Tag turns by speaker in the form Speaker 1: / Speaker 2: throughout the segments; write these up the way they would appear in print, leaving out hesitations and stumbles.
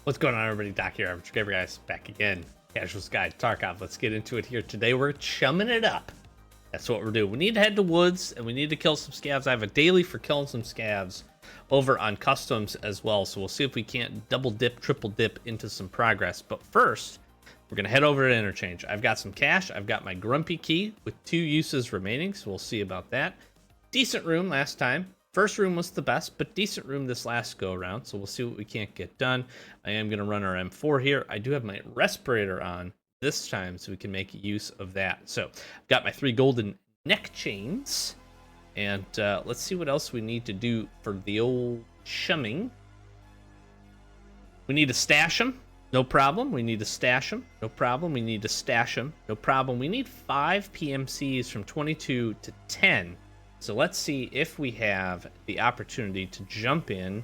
Speaker 1: What's going on, everybody? Doc here, Average Gamer Guys, back again. Casual Guide, Tarkov. Let's get into it here. Today we're chumming it up. That's what we're doing. We need to head to woods, and we need to kill some scavs. I have a daily for killing some scavs over on customs as well, so we'll see if we can't double dip, triple dip into some progress. But first, we're going to head over to Interchange. I've got some cash. I've got my Grumpy Key with 2 uses remaining, so we'll see about that. Decent room last time. First room was the best, but decent room this last go around, so we'll see what we can't get done. I am going to run our M4 here. I do have my respirator on this time, so we can make use of that. So I've got my 3 golden neck chains, and let's see what else we need to do for the old chumming. We need to stash them. No problem. We need to stash them. No problem. We need to stash them. No problem. We need 5 PMCs from 22 to 10. So let's see if we have the opportunity to jump in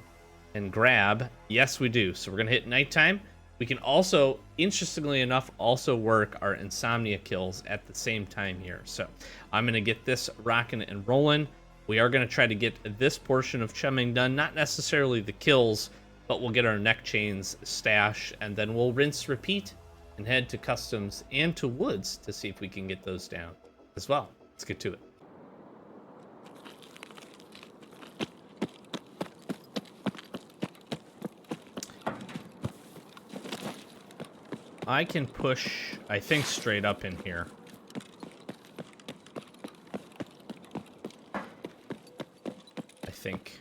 Speaker 1: and grab. Yes, we do. So we're going to hit nighttime. We can also, interestingly enough, also work our insomnia kills at the same time here. So I'm going to get this rocking and rolling. We are going to try to get this portion of chumming done. Not necessarily the kills, but we'll get our neck chains stash, and then we'll rinse, repeat, and head to customs and to woods to see if we can get those down as well. Let's get to it. I can push, I think, straight up in here. I think.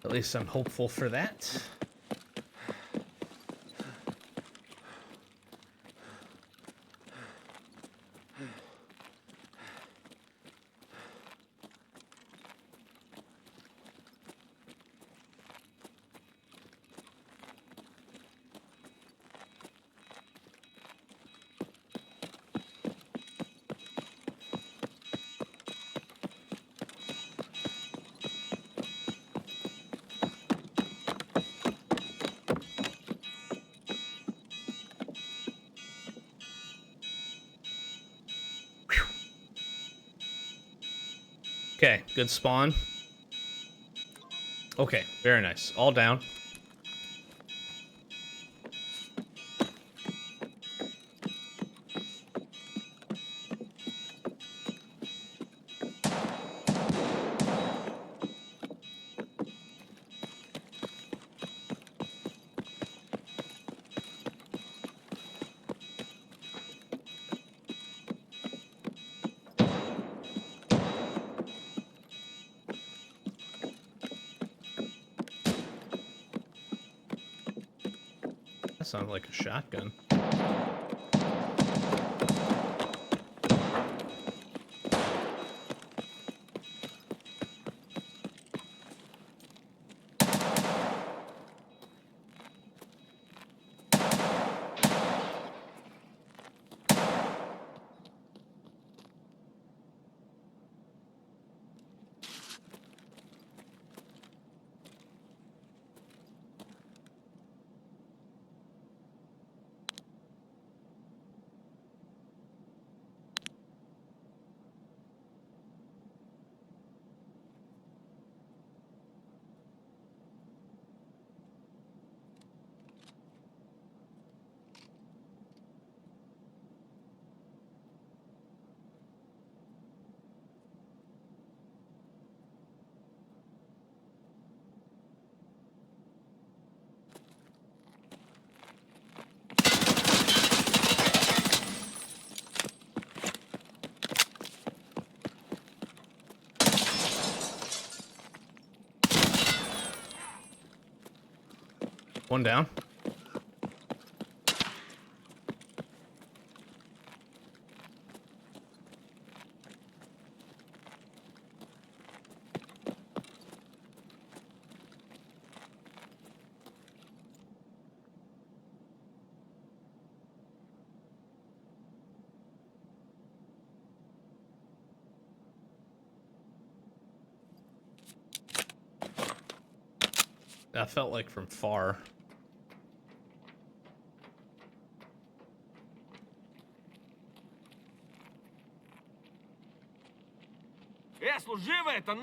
Speaker 1: At least I'm hopeful for that. Okay, good spawn. Okay, very nice. All down. That sounded like a shotgun. One down. That felt like from far.
Speaker 2: живо это!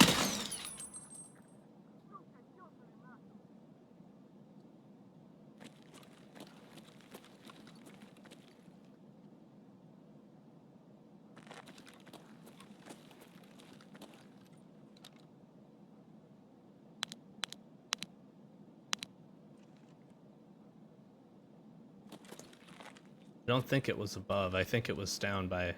Speaker 1: I don't think it was above. I think it was down by...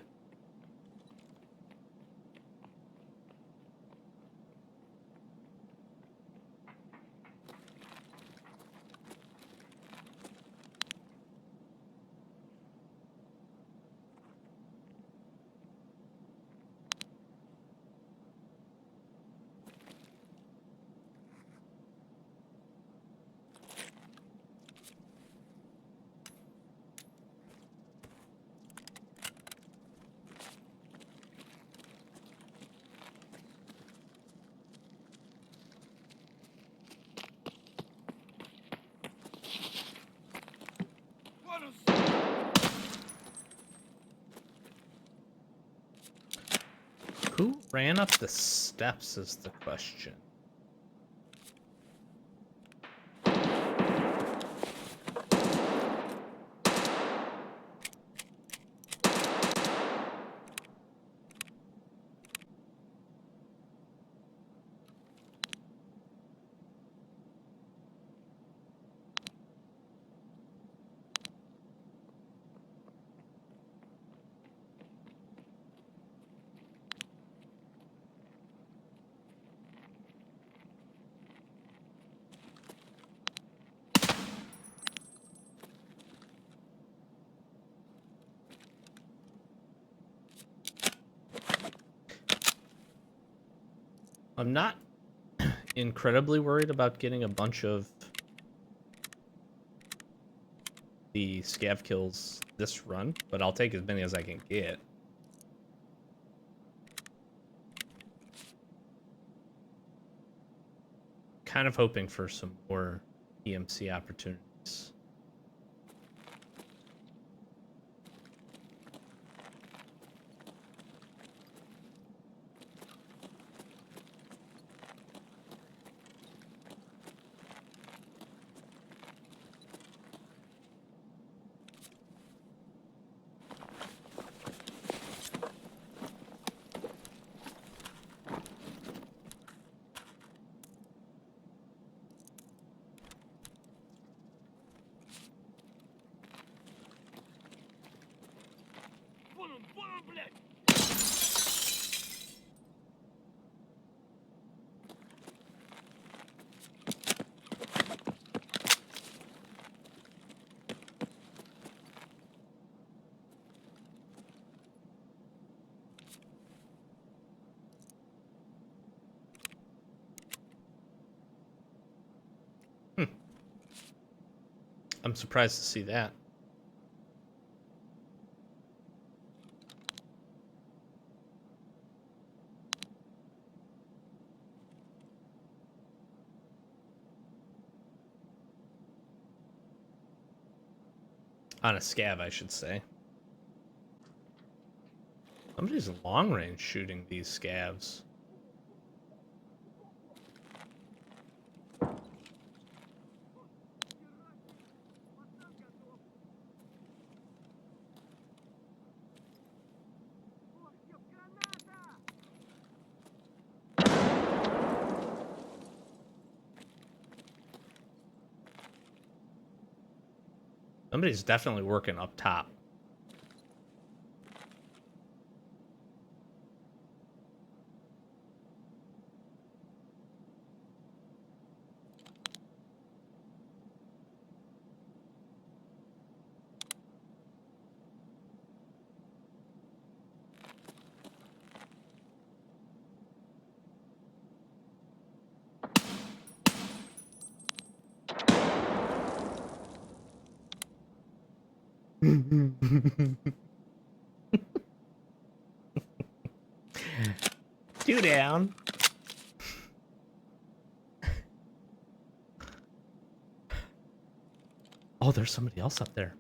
Speaker 1: Who ran up the steps is the question. I'm not incredibly worried about getting a bunch of the scav kills this run, but I'll take as many as I can get. Kind of hoping for some more EMC opportunities.
Speaker 2: Вон он, блядь!
Speaker 1: I'm surprised to see that. On a scav, I should say. Somebody's long range shooting these scavs. Somebody's definitely working up top. Two down. Oh, there's somebody else up there.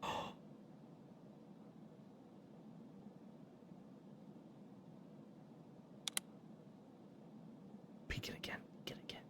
Speaker 1: Oh. peeking again. Get again.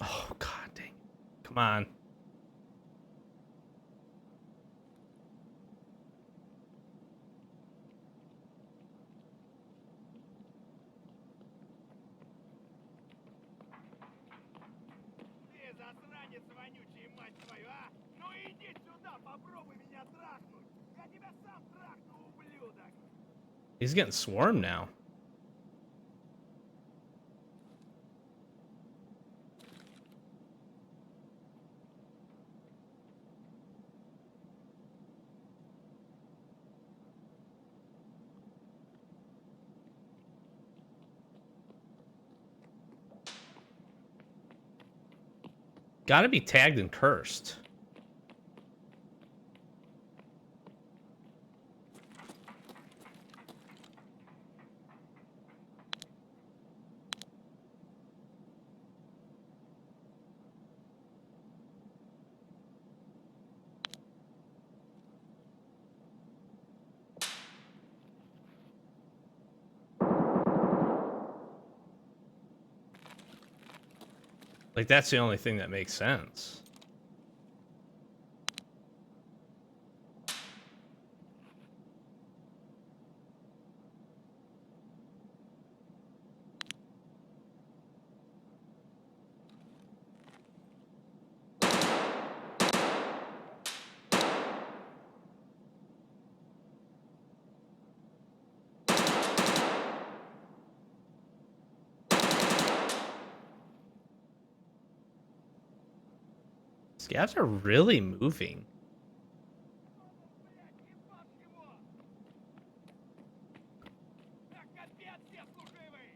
Speaker 1: Oh, God dang. Come on.
Speaker 2: Ты засранец вонючий, мать твою, а? Ну иди сюда, попробуй меня трахнуть. Я тебя сам трахну, ублюдок.
Speaker 1: He's getting swarmed now. Gotta be tagged and cursed. Like, that's the only thing that makes sense. Scavs are really moving.
Speaker 2: Блядь, ебашь его! Так, капец, все служивый!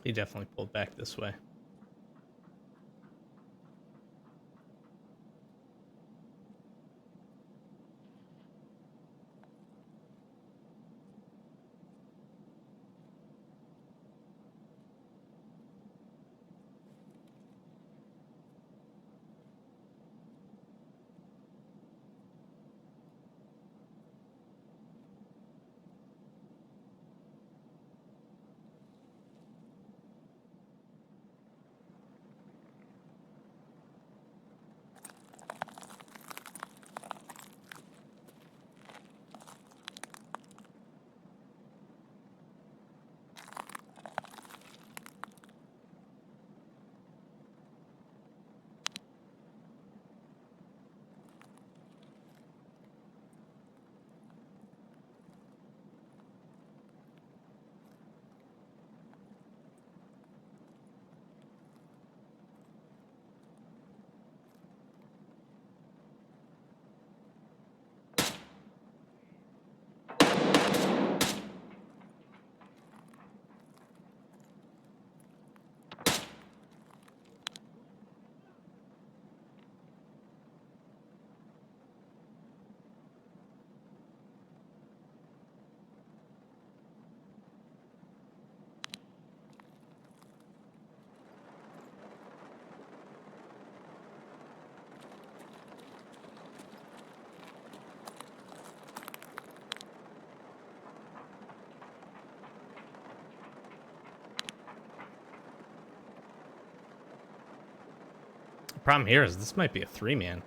Speaker 1: He definitely pulled back this way. The problem here is this might be a 3-man.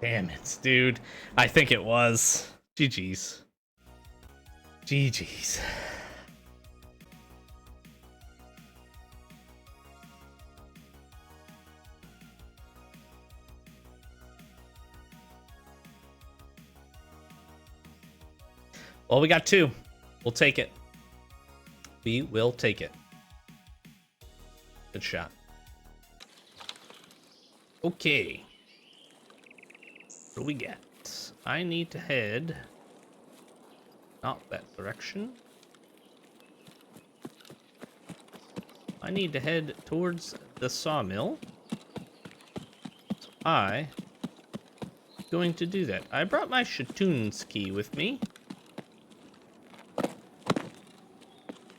Speaker 1: Damn it, dude. I think it was. GG's. GG's. Well, we got 2. We'll take it. We will take it. Good shot. Okay. What do we get? I need to head not that direction. I need to head towards the sawmill. So I'm going to do that. I brought my Shatunski with me.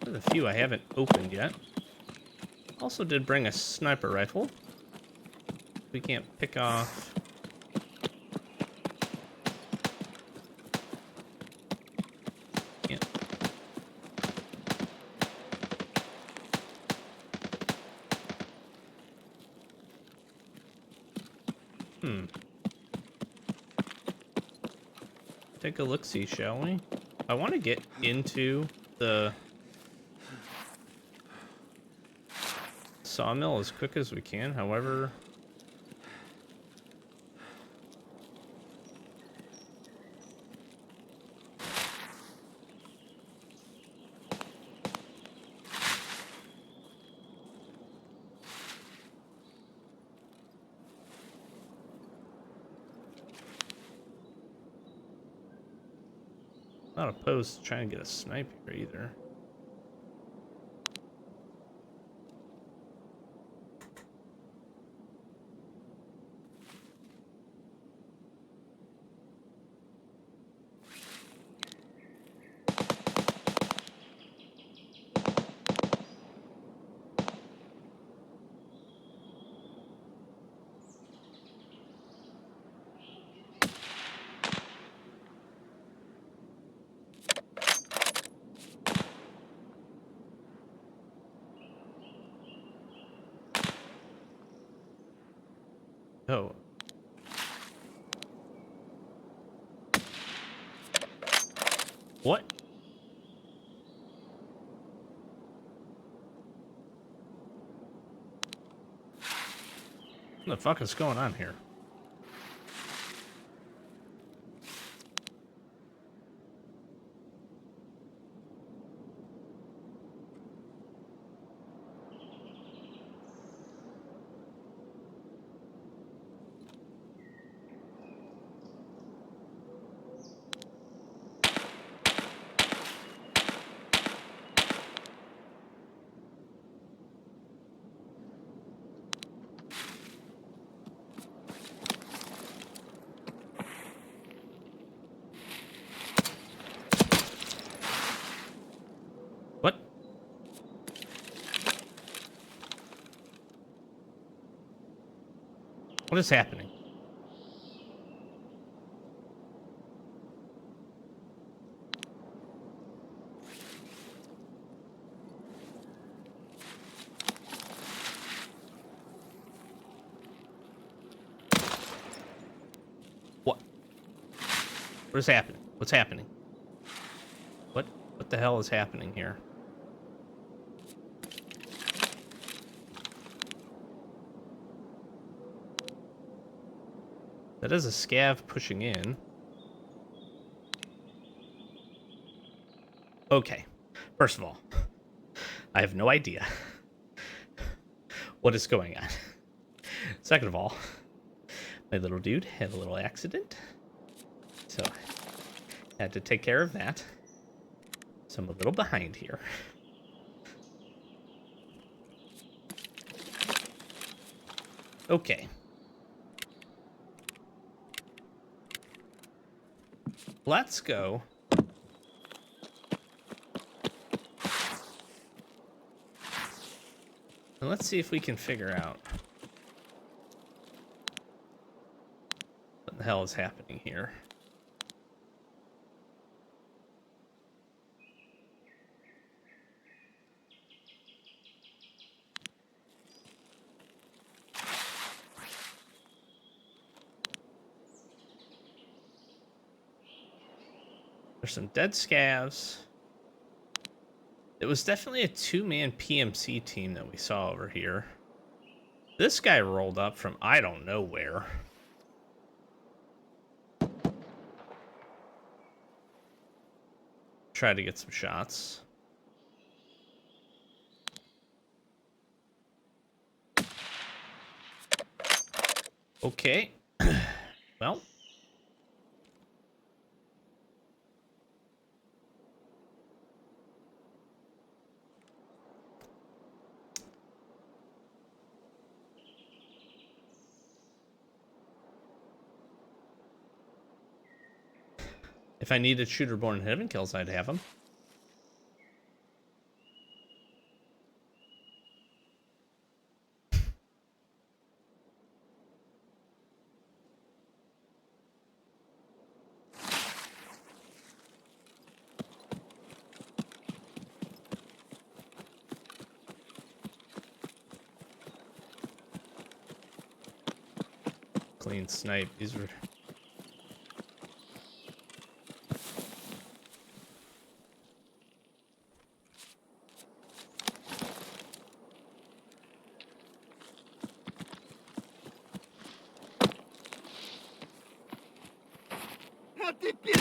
Speaker 1: There's a few I haven't opened yet. Also did bring a sniper rifle. We can't pick off. Take a look-see, shall we? I want to get into the sawmill as quick as we can, however... Not opposed to trying to get a snipe here either. What? What the fuck is going on here? What? What is happening? What? What is happening? What's happening? What the hell is happening here? That is a scav pushing in. Okay. First of all, I have no idea what is going on. Second of all, my little dude had a little accident, so I had to take care of that. So I'm a little behind here. Okay. Let's go. And let's see if we can figure out what the hell is happening here. There's some dead scavs. It was definitely a two-man PMC team that we saw over here. This guy rolled up from I don't know where. Tried to get some shots. Okay. Well. If I needed shooter born in heaven kills, I'd have them. Clean snipe. These were...
Speaker 2: А теперь...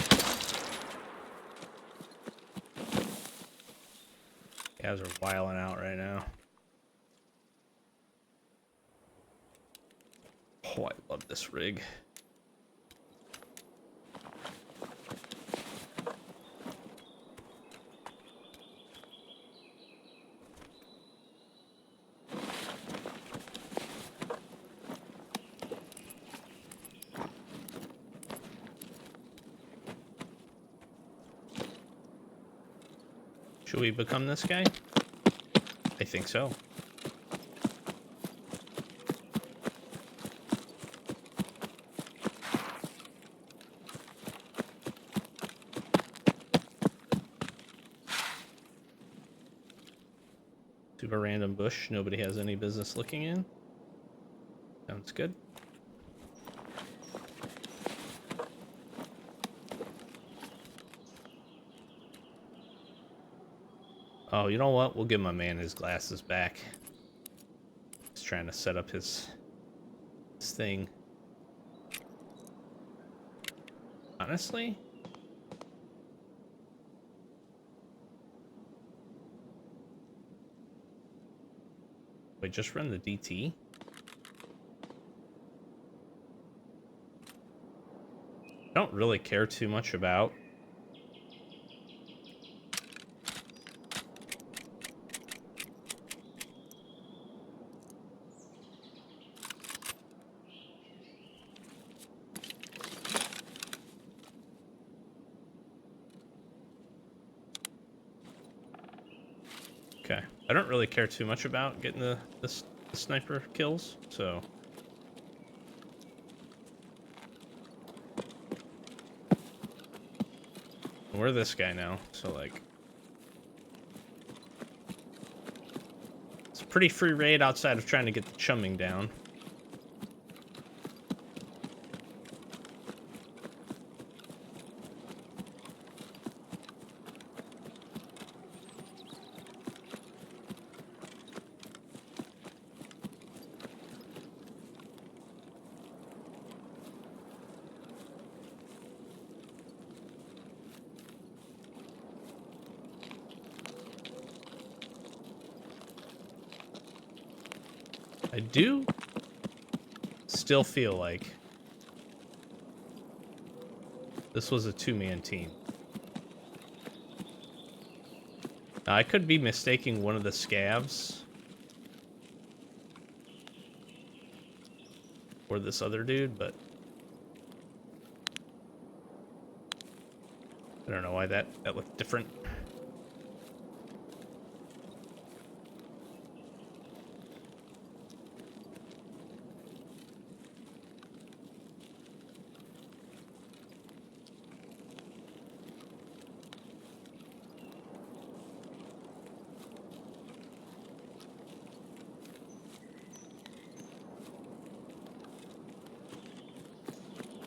Speaker 1: Guys are wiling out right now. Oh, I love this rig. Should we become this guy? I think so. Super random bush nobody has any business looking in. Sounds good. Oh, you know what? We'll give my man his glasses back. He's trying to set up his thing. Honestly? Wait, just run the DT? I don't really care too much about. Okay, I don't really care too much about getting the sniper kills, so. We're this guy now, so like. It's a pretty free raid outside of trying to get the chumming down. I do still feel like this was a two-man team. Now, I could be mistaking one of the scavs for this other dude, but I don't know why that looked different.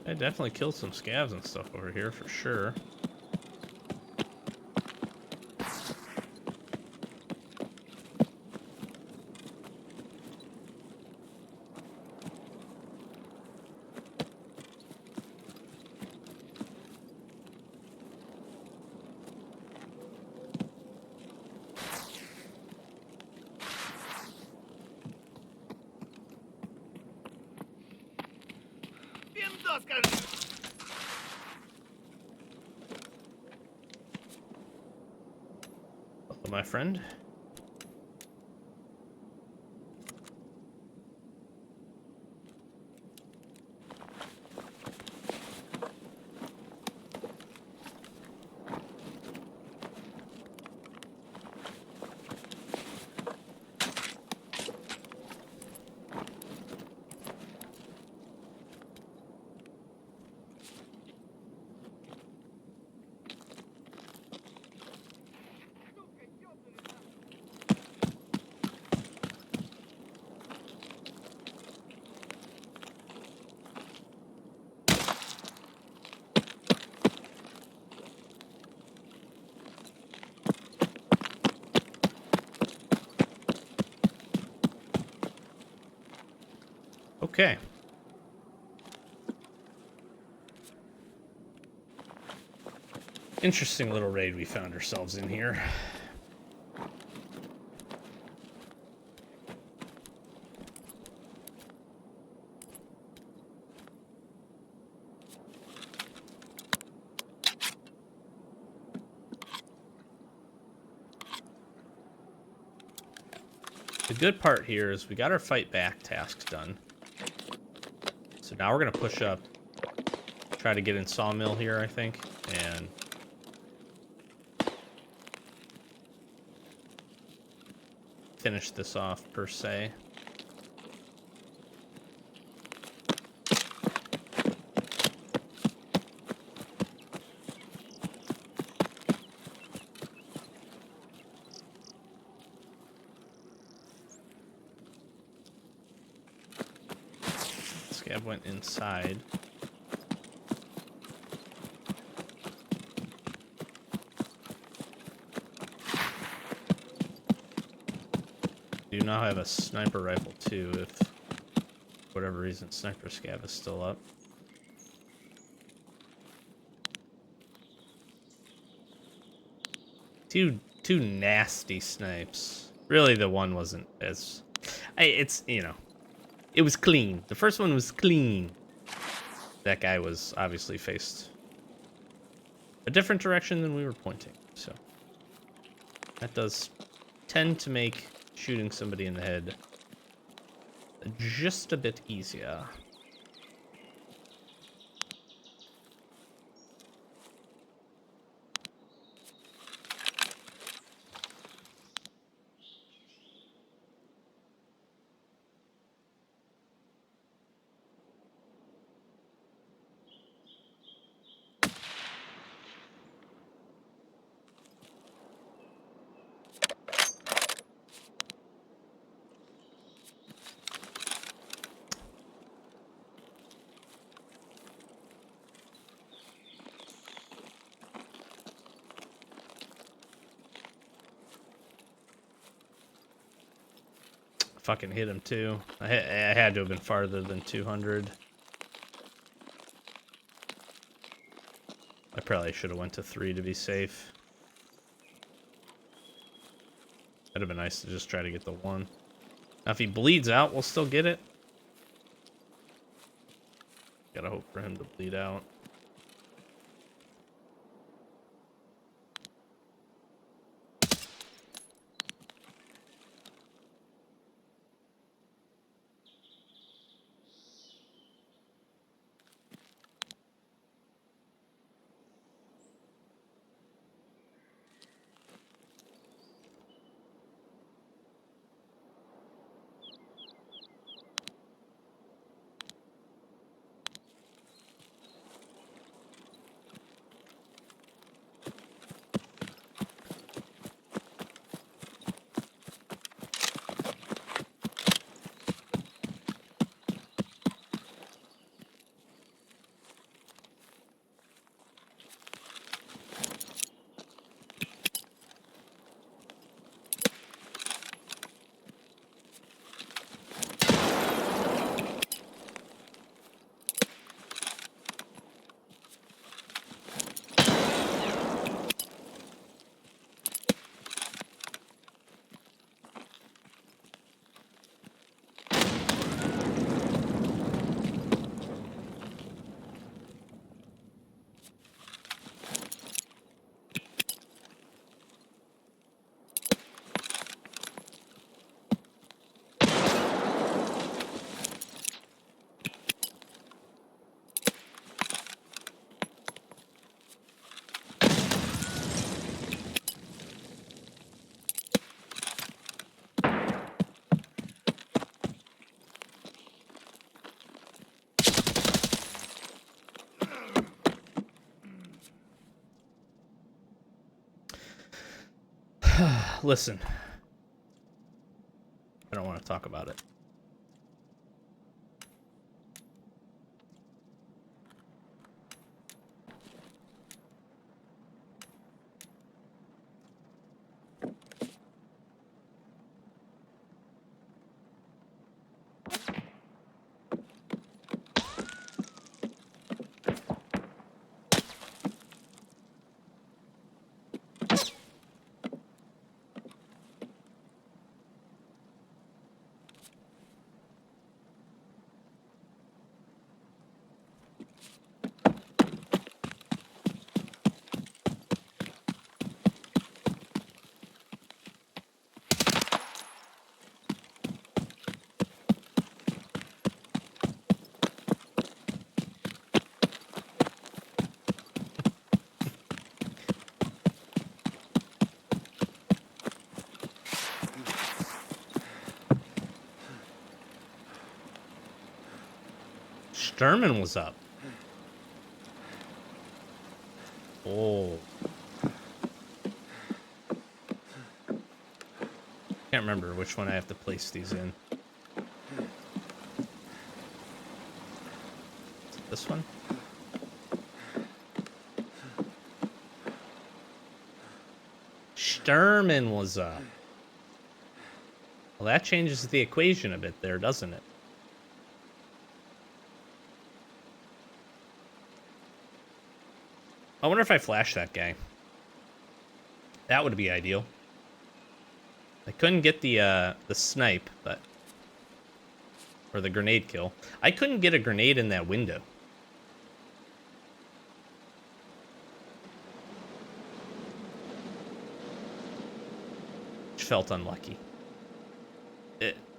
Speaker 1: I definitely killed some scavs and stuff over here for sure.
Speaker 2: Пиндос, скажи!
Speaker 1: Hello, my friend. Okay. Interesting little raid we found ourselves in here. The good part here is we got our fight back tasks done. So now we're going to push up, try to get in Sawmill here, I think, and finish this off, per se. Scav went inside. do now have a sniper rifle too, if for whatever reason sniper scav is still up. Two nasty snipes. Really, the one wasn't as... it's, you know, it was clean. The first one was clean. That guy was obviously faced a different direction than we were pointing, so that does tend to make shooting somebody in the head just a bit easier. Fucking hit him too. I had to have been farther than 200. I probably should have went to 3 to be safe. That'd have been nice to just try to get the 1. Now if he bleeds out, we'll still get it. Gotta hope for him to bleed out. Listen, I don't want to talk about it. Sturman was up. Oh. Can't remember which one I have to place these in. Is it this one? Sturman was up. Well, that changes the equation a bit there, doesn't it? I wonder if I flash that guy. That would be ideal. I couldn't get the snipe, but... Or the grenade kill. I couldn't get a grenade in that window. Which felt unlucky.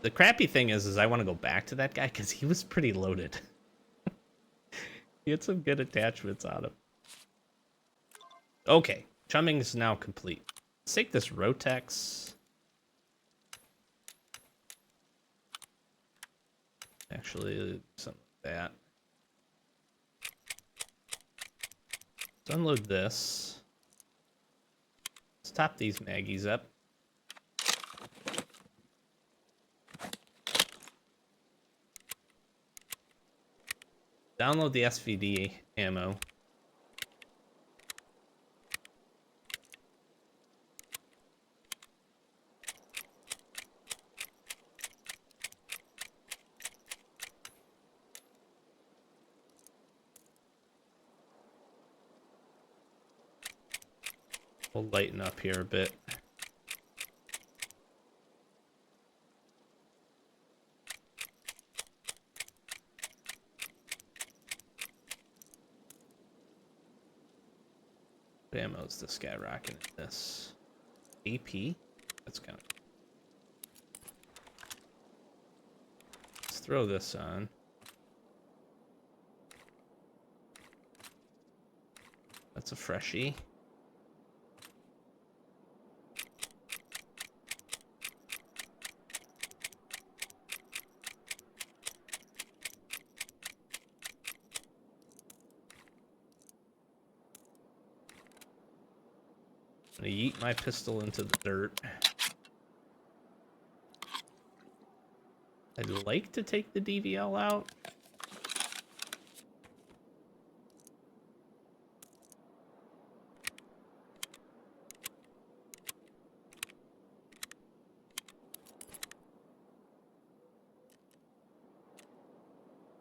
Speaker 1: The crappy thing is I want to go back to that guy because he was pretty loaded. He had some good attachments on him. Okay, chumming is now complete. Let's take this Rotex. Actually, something like that. Let's unload this. Let's top these Maggies up. Download the SVD ammo. We'll lighten up here a bit. What ammo is this guy rocking in this? AP? That's kind of... Let's throw this on. That's a freshie. I'm gonna yeet my pistol into the dirt. I'd like to take the DVL out.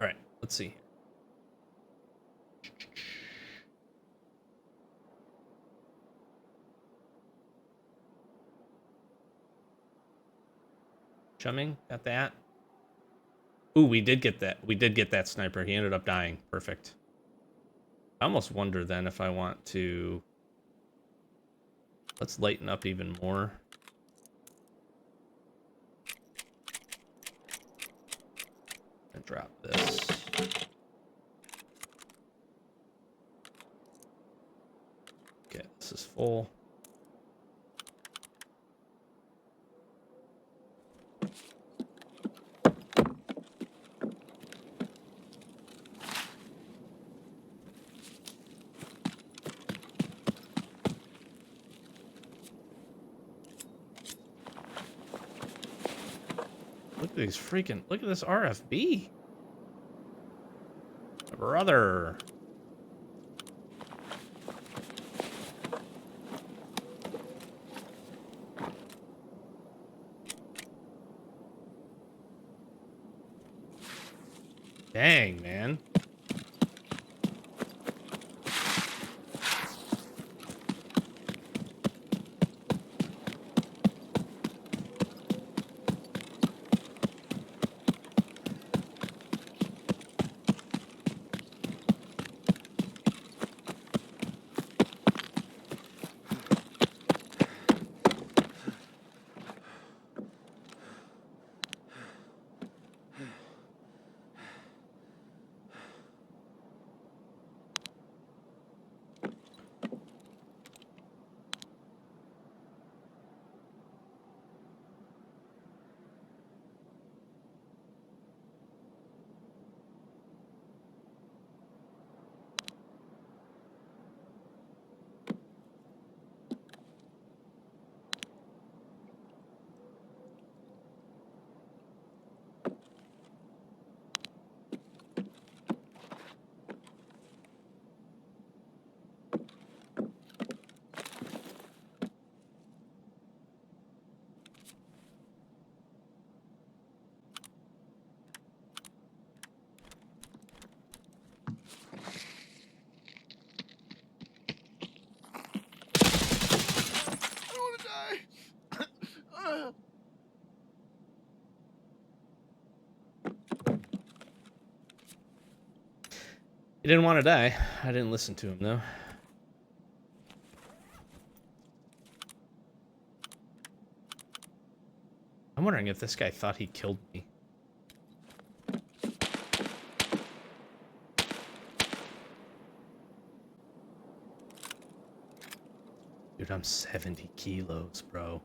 Speaker 1: All right, let's see. Chumming, got that. Ooh, we did get that. We did get that sniper. He ended up dying. Perfect. I almost wonder then if I want to... Let's lighten up even more. And drop this. Okay, this is full. Look at these freaking... Look at this RFB. Brother. Dang, man. He didn't want to die. I didn't listen to him, though. I'm wondering if this guy thought he killed me. Dude, I'm 70 kilos, bro.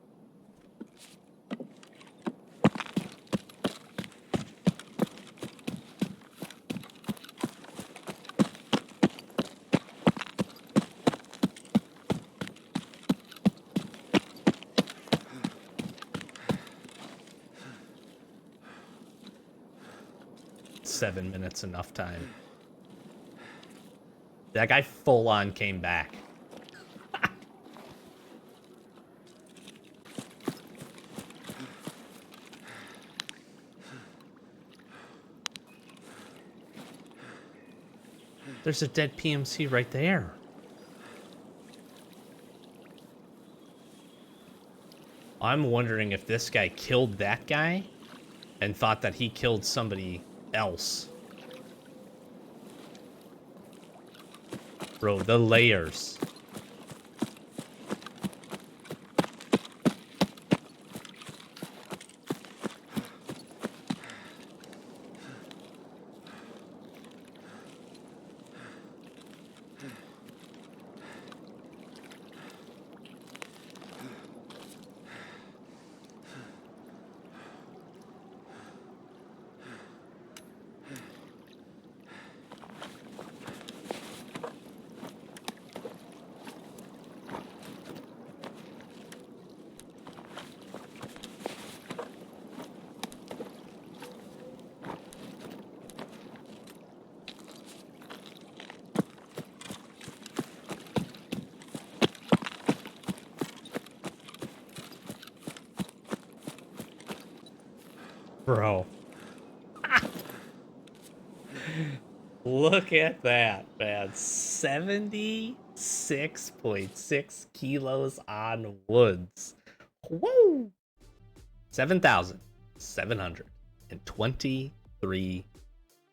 Speaker 1: Seven minutes, enough time. That guy full on came back. There's a dead PMC right there. I'm wondering if this guy killed that guy and thought that he killed somebody else. Bro, the layers. Bro. Look at that, man. 76.6 kilos on woods. Woo! 7,723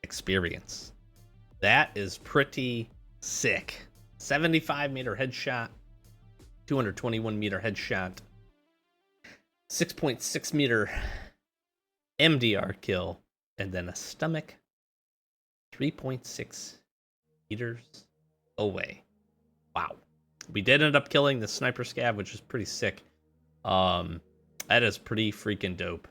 Speaker 1: experience. That is pretty sick. 75-meter headshot, 221-meter headshot, 6.6-meter MDR kill, and then a stomach 3.6 meters away. Wow. We did end up killing the sniper scav, which is pretty sick. That is pretty freaking dope.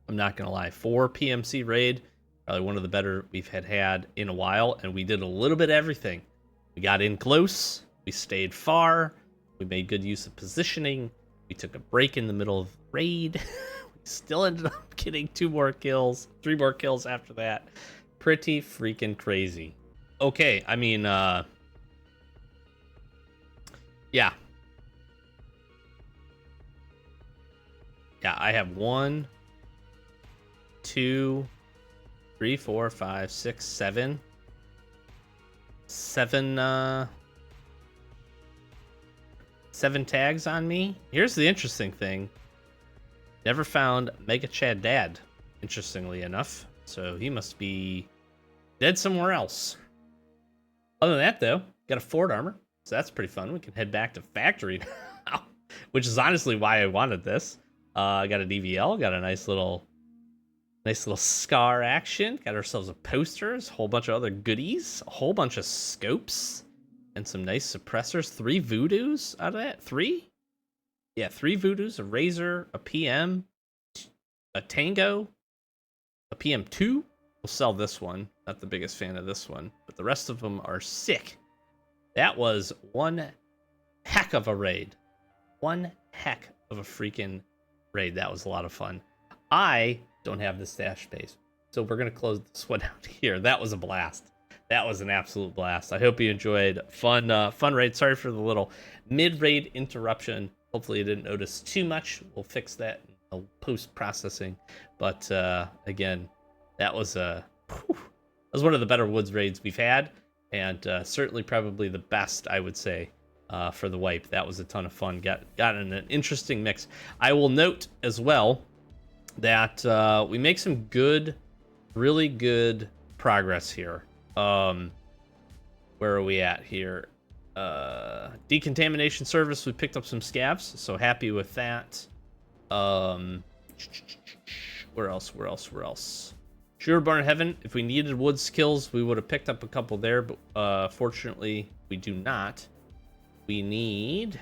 Speaker 1: I'm not gonna lie. 4 PMC raid, probably one of the better we've had in a while, and we did a little bit of everything. We got in close, we stayed far, we made good use of positioning, we took a break in the middle of the raid. Still ended up getting 2 more kills, 3 more kills after that. Pretty freaking crazy. Okay, I mean, yeah. Yeah, I have 1, 2, 3, 4, 5, 6, 7. 7 tags on me. Here's the interesting thing. Never found Mega Chad Dad, interestingly enough. So he must be dead somewhere else. Other than that, though, got a Ford armor. So that's pretty fun. We can head back to factory now, which is honestly why I wanted this. I got a DVL, got a nice little scar action. Got ourselves a posters, a whole bunch of other goodies, a whole bunch of scopes, and some nice suppressors. 3 voodoos out of that. 3? Yeah, 3 voodoos, a razor, a PM, a tango, a PM2. We'll sell this one. Not the biggest fan of this one, but the rest of them are sick. That was one heck of a raid. One heck of a freaking raid. That was a lot of fun. I don't have the stash space, so we're gonna close this one out here. That was a blast. That was an absolute blast. I hope you enjoyed. Fun raid. Sorry for the little mid-raid interruption. Hopefully you didn't notice too much. We'll fix that in post-processing. But again, that was one of the better woods raids we've had, and certainly probably the best, I would say, for the wipe. That was a ton of fun. Got in an interesting mix. I will note as well that we make some good, really good progress here. Where are we at here? Decontamination service. We picked up some scavs, so happy with that. Where else? Sureborn Heaven. If we needed wood skills, we would have picked up a couple there, but fortunately, we do not. We need...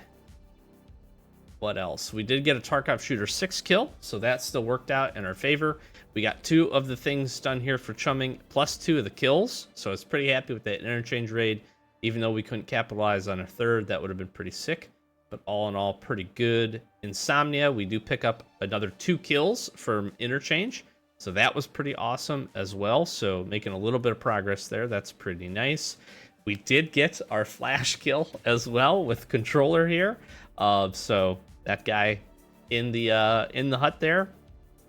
Speaker 1: What else? We did get a Tarkov Shooter 6 kill, so that still worked out in our favor. We got 2 of the things done here for chumming, plus 2 of the kills, so I was pretty happy with that interchange raid. Even though we couldn't capitalize on a third, that would have been pretty sick. But all in all, pretty good. Insomnia, we do pick up another 2 kills from interchange, so that was pretty awesome as well. So making a little bit of progress there, that's pretty nice. We did get our flash kill as well with controller here. So that guy in the hut there,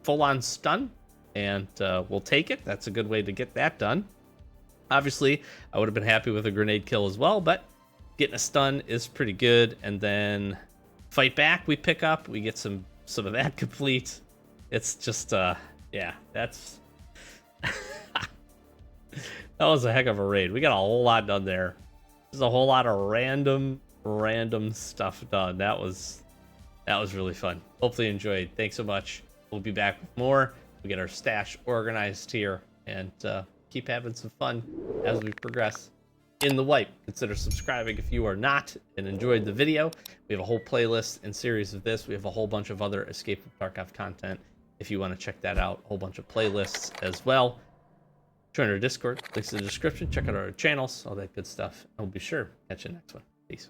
Speaker 1: full on stun, and we'll take it. That's a good way to get that done. Obviously, I would have been happy with a grenade kill as well, but getting a stun is pretty good. And then fight back, we pick up, we get some of that complete. It's just yeah, that's that was a heck of a raid. We got a whole lot done there. There's a whole lot of random stuff done. That was really fun. Hopefully you enjoyed. Thanks so much. We'll be back with more. We get our stash organized here and keep having some fun as we progress in the wipe. Consider subscribing if you are not and enjoyed the video. We have a whole playlist and series of this. We have a whole bunch of other Escape from Tarkov content if you want to check that out. A whole bunch of playlists as well. Join our Discord, links in the description. Check out our channels, all that good stuff. And we'll be sure to catch you next one. Peace.